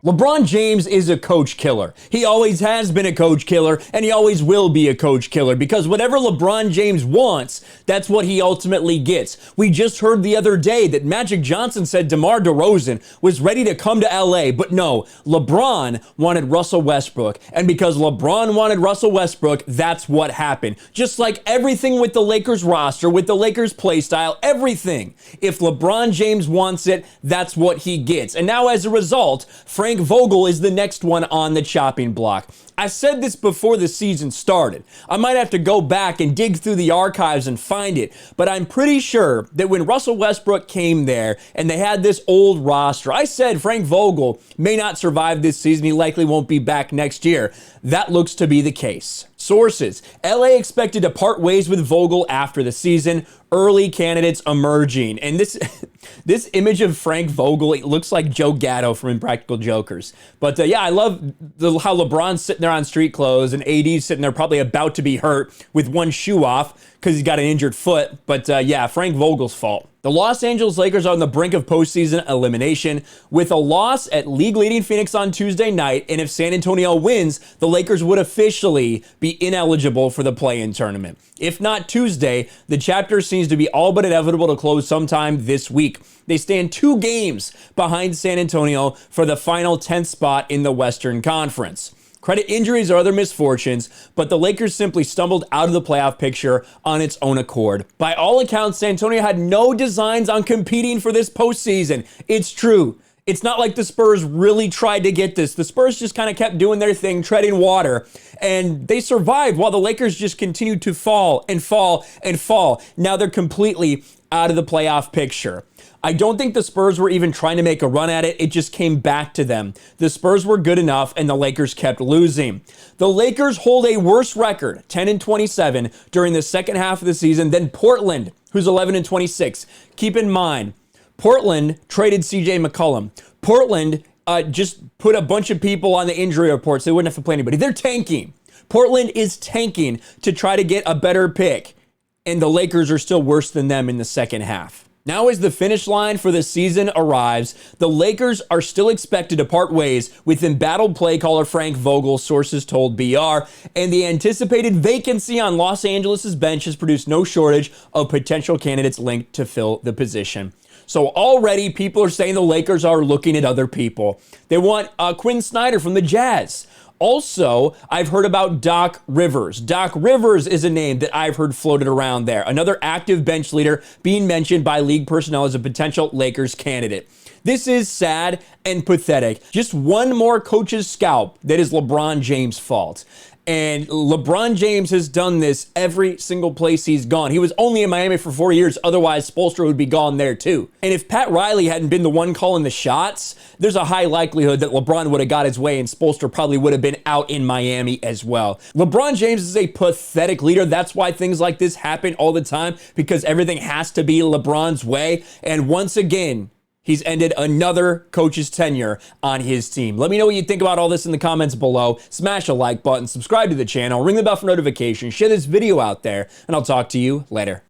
LeBron James is a coach killer. He always has been a coach killer, and he always will be a coach killer, because whatever LeBron James wants, that's what he ultimately gets. We just heard the other day that Magic Johnson said DeMar DeRozan was ready to come to LA, but no, LeBron wanted Russell Westbrook, and because LeBron wanted Russell Westbrook, that's what happened. Just like everything with the Lakers roster, with the Lakers play style, everything. If LeBron James wants it, that's what he gets. And now as a result, Frank Vogel is the next one on the chopping block. I said this before the season started. I might have to go back and dig through the archives and find it, but I'm pretty sure that when Russell Westbrook came there and they had this old roster, I said Frank Vogel may not survive this season. He likely won't be back next year. That looks to be the case. Sources: LA expected to part ways with Vogel after the season. Early candidates emerging. And this image of Frank Vogel, it looks like Joe Gatto from Impractical Jokers. But yeah, I love how LeBron's sitting there on street clothes and AD's sitting there probably about to be hurt with one shoe off because he's got an injured foot. But yeah, Frank Vogel's fault. The Los Angeles Lakers are on the brink of postseason elimination with a loss at league-leading Phoenix on Tuesday night, and if San Antonio wins, the Lakers would officially be ineligible for the play-in tournament. If not Tuesday, the chapter seems to be all but inevitable to close sometime this week. They stand 2 games behind San Antonio for the final 10th spot in the Western Conference. Credit injuries or other misfortunes, but the Lakers simply stumbled out of the playoff picture on its own accord. By all accounts, San Antonio had no designs on competing for this postseason. It's true. It's not like the Spurs really tried to get this. The Spurs just kind of kept doing their thing, treading water, and they survived while the Lakers just continued to fall and fall and fall. Now they're completely out of the playoff picture. I don't think the Spurs were even trying to make a run at it. It just came back to them. The Spurs were good enough, and the Lakers kept losing. The Lakers hold a worse record, 10-27, during the second half of the season than Portland, who's 11-26. Keep in mind, Portland traded CJ McCollum. Portland just put a bunch of people on the injury report so they wouldn't have to play anybody. They're tanking. Portland is tanking to try to get a better pick, and the Lakers are still worse than them in the second half. Now as the finish line for the season arrives, the Lakers are still expected to part ways with embattled play caller Frank Vogel, sources told BR, and the anticipated vacancy on Los Angeles' bench has produced no shortage of potential candidates linked to fill the position. So already people are saying the Lakers are looking at other people. They want Quinn Snyder from the Jazz. Also, I've heard about Doc Rivers. Doc Rivers is a name that I've heard floated around there. Another active bench leader being mentioned by league personnel as a potential Lakers candidate. This is sad and pathetic. Just one more coach's scalp that is LeBron James' fault. And LeBron James has done this every single place he's gone. He was only in Miami for 4 years. Otherwise, Spoelstra would be gone there too. And if Pat Riley hadn't been the one calling the shots, there's a high likelihood that LeBron would have got his way and Spoelstra probably would have been out in Miami as well. LeBron James is a pathetic leader. That's why things like this happen all the time, because everything has to be LeBron's way. And once again, he's ended another coach's tenure on his team. Let me know what you think about all this in the comments below. Smash a like button, subscribe to the channel, ring the bell for notifications, share this video out there, and I'll talk to you later.